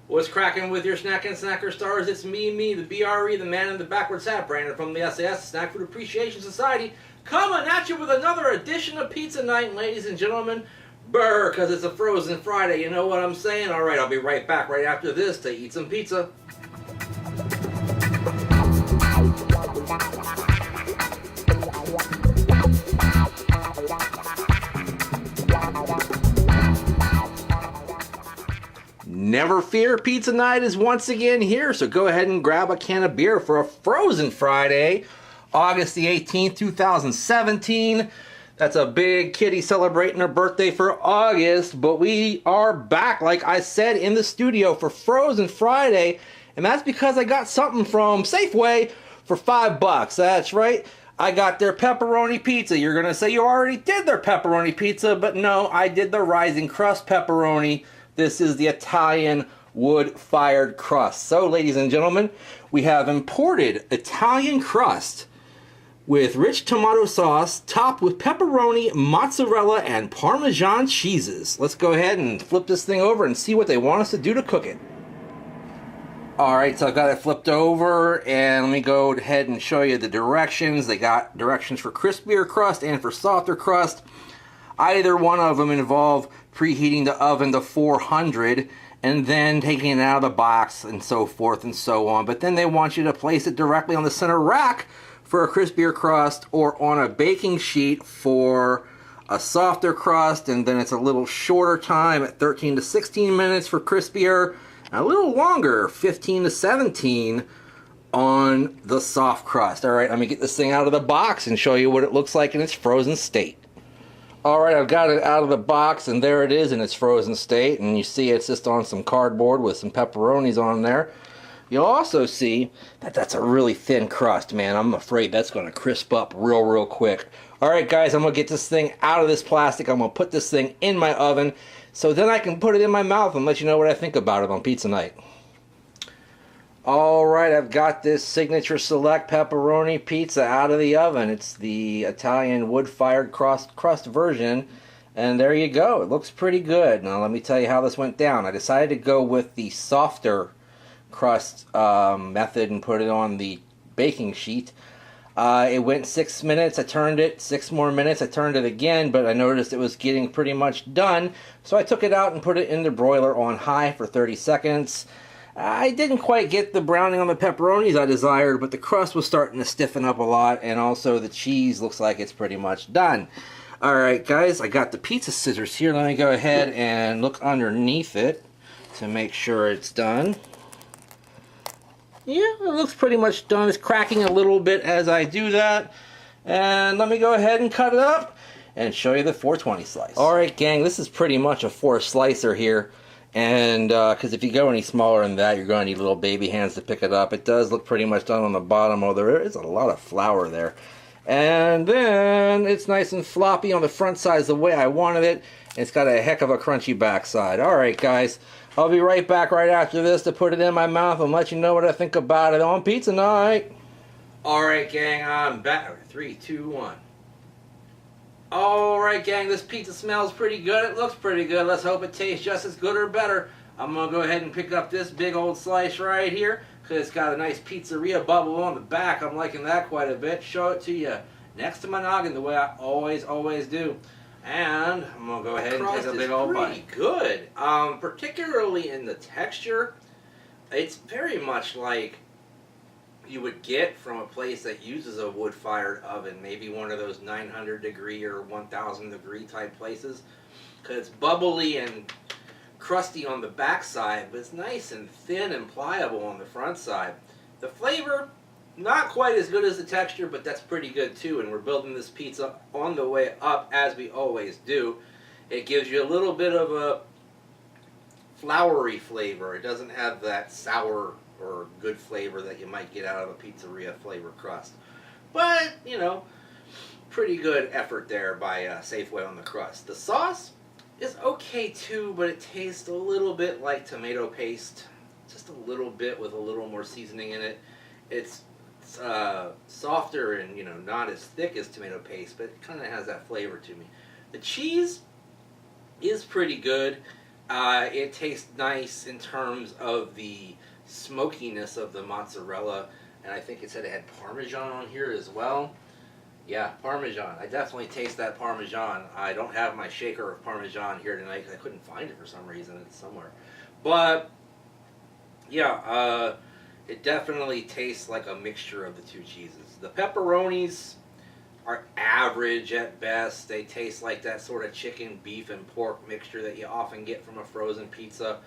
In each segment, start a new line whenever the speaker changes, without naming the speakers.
What's cracking with your snacking snacker stars? It's me, the BRE, the man in the backwards hat, Brandon from the sAs, Snack Food Appreciation Society, coming at you with another edition of Pizza Night, ladies and gentlemen. Brr, because it's a frozen Friday, you know what I'm saying? Alright, I'll be right back right after this to eat some pizza. Never fear, Pizza Night is once again here, so go ahead and grab a can of beer for a frozen Friday, August the 18th, 2017. That's a big kitty celebrating her birthday for August, but we are back, like I said, in the studio for Frozen Friday, and that's because I got something from Safeway for $5. That's right, I got their pepperoni pizza. You're going to say you already did their pepperoni pizza, but no, I did the Rising Crust pepperoni. This is the Italian wood-fired crust. So, ladies and gentlemen, we have imported Italian crust with rich tomato sauce topped with pepperoni, mozzarella, and Parmesan cheeses. Let's go ahead and flip this thing over and see what they want us to do to cook it. Alright, so I've got it flipped over, and let me go ahead and show you the directions. They got directions for crispier crust and for softer crust. Either one of them involve preheating the oven to 400 and then taking it out of the box and so forth and so on. But then they want you to place it directly on the center rack for a crispier crust or on a baking sheet for a softer crust, and then it's a little shorter time at 13 to 16 minutes for crispier, and a little longer, 15 to 17 on the soft crust. Alright, let me get this thing out of the box and show you what it looks like in its frozen state. Alright, I've got it out of the box, and there it is in its frozen state, and you see it's just on some cardboard with some pepperonis on there. You'll also see that that's a really thin crust, man. I'm afraid that's going to crisp up real quick. Alright guys, I'm going to get this thing out of this plastic. I'm going to put this thing in my oven, so then I can put it in my mouth and let you know what I think about it on Pizza Night. Alright, I've got this Signature Select Pepperoni Pizza out of the oven. It's the Italian wood-fired crust version. And there you go. It looks pretty good. Now let me tell you how this went down. I decided to go with the softer crust method and put it on the baking sheet. It went 6 minutes. I turned it. 6 more minutes. I turned it again, but I noticed it was getting pretty much done. So I took it out and put it in the broiler on high for 30 seconds. I didn't quite get the browning on the pepperonis I desired, but the crust was starting to stiffen up a lot, and also the cheese looks like it's pretty much done. Alright guys, I got the pizza scissors here. Let me go ahead and look underneath it to make sure it's done. Yeah, it looks pretty much done. It's cracking a little bit as I do that. And let me go ahead and cut it up and show you the 420 slice. Alright gang, this is pretty much a 4 slicer here. And because if you go any smaller than that, you're going to need little baby hands to pick it up. It does look pretty much done on the bottom, although there is a lot of flour there. And then it's nice and floppy on the front side the way I wanted it. It's got a heck of a crunchy backside. Alright guys, I'll be right back right after this to put it in my mouth and let you know what I think about it on Pizza Night. Alright gang, I'm back. 3, 2, 1. Alright gang, this pizza smells pretty good. It looks pretty good. Let's hope it tastes just as good or better. I'm going to go ahead and pick up this big old slice right here because it's got a nice pizzeria bubble on the back. I'm liking that quite a bit. Show it to you next to my noggin the way I always do. And I'm going to go ahead and take a big old bite. Pretty good. Particularly in the texture. It's very much like you would get from a place that uses a wood-fired oven, maybe one of those 900 degree or 1000 degree type places, because it's bubbly and crusty on the back side, but it's nice and thin and pliable on the front side. The flavor, not quite as good as the texture, but that's pretty good too, and we're building this pizza on the way up as we always do. It gives you a little bit of a floury flavor. It doesn't have that sour or good flavor that you might get out of a pizzeria flavor crust. But, you know, pretty good effort there by Safeway on the crust. The sauce is okay too, but it tastes a little bit like tomato paste. Just a little bit with a little more seasoning in it. It's softer and, you know, not as thick as tomato paste, but it kind of has that flavor to me. The cheese is pretty good. It tastes nice in terms of the smokiness of the mozzarella, and I think it said it had Parmesan on here as well. Yeah, Parmesan. I definitely taste that Parmesan. I don't have my shaker of Parmesan here tonight because I couldn't find it for some reason. It's somewhere. But, yeah, it definitely tastes like a mixture of the two cheeses. The pepperonis are average at best. They taste like that sort of chicken, beef, and pork mixture that you often get from a frozen pizza.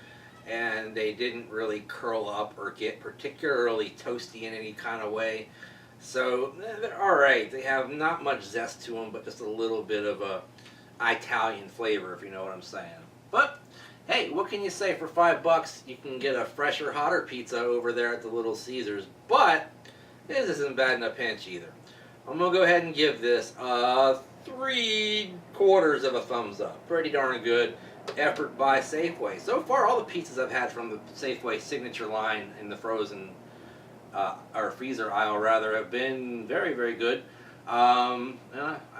And they didn't really curl up or get particularly toasty in any kind of way. So they're alright. They have not much zest to them, but just a little bit of a Italian flavor, if you know what I'm saying. But hey, what can you say? For $5, you can get a fresher, hotter pizza over there at the Little Caesars. But this isn't bad in a pinch either. I'm gonna go ahead and give this 3/4 of a thumbs up. Pretty darn good effort by Safeway. So far, all the pizzas I've had from the Safeway signature line in the frozen or freezer aisle rather have been very, very good.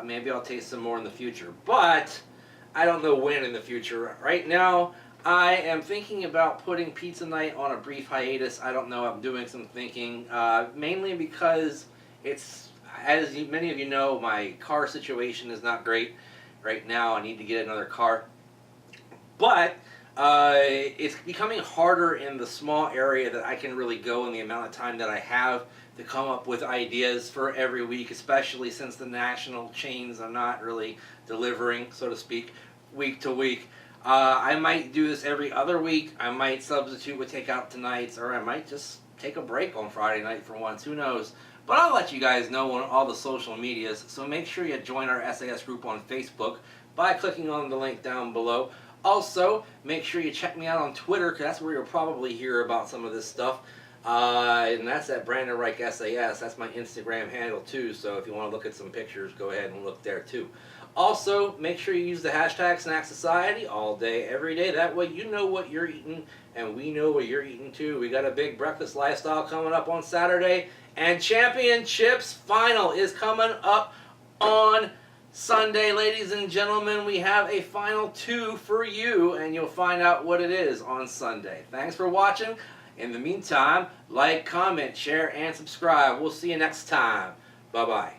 Maybe I'll taste some more in the future, but I don't know when in the future. Right now, I am thinking about putting Pizza Night on a brief hiatus. I don't know. I'm doing some thinking, mainly because it's, as many of you know, my car situation is not great right now. I need to get another car, but it's becoming harder in the small area that I can really go in the amount of time that I have to come up with ideas for every week, especially since the national chains are not really delivering, so to speak, week to week. I might do this every other week. I might substitute with takeout tonight's, or I might just take a break on Friday night for once. Who knows? But I'll let you guys know on all the social medias, so make sure you join our SAS group on Facebook by clicking on the link down below. Also, make sure you check me out on Twitter, because that's where you'll probably hear about some of this stuff. And that's at Brandon Reich SAS. That's my Instagram handle too, so if you want to look at some pictures, go ahead and look there too. Also, make sure you use the hashtag Snack Society all day, every day. That way you know what you're eating, and we know what you're eating too. We got a big breakfast lifestyle coming up on Saturday, and Championships Final is coming up on Sunday. Ladies and gentlemen, we have a Final 2 for you, and you'll find out what it is on Sunday. Thanks for watching. In the meantime, like, comment, share, and subscribe. We'll see you next time. Bye-bye.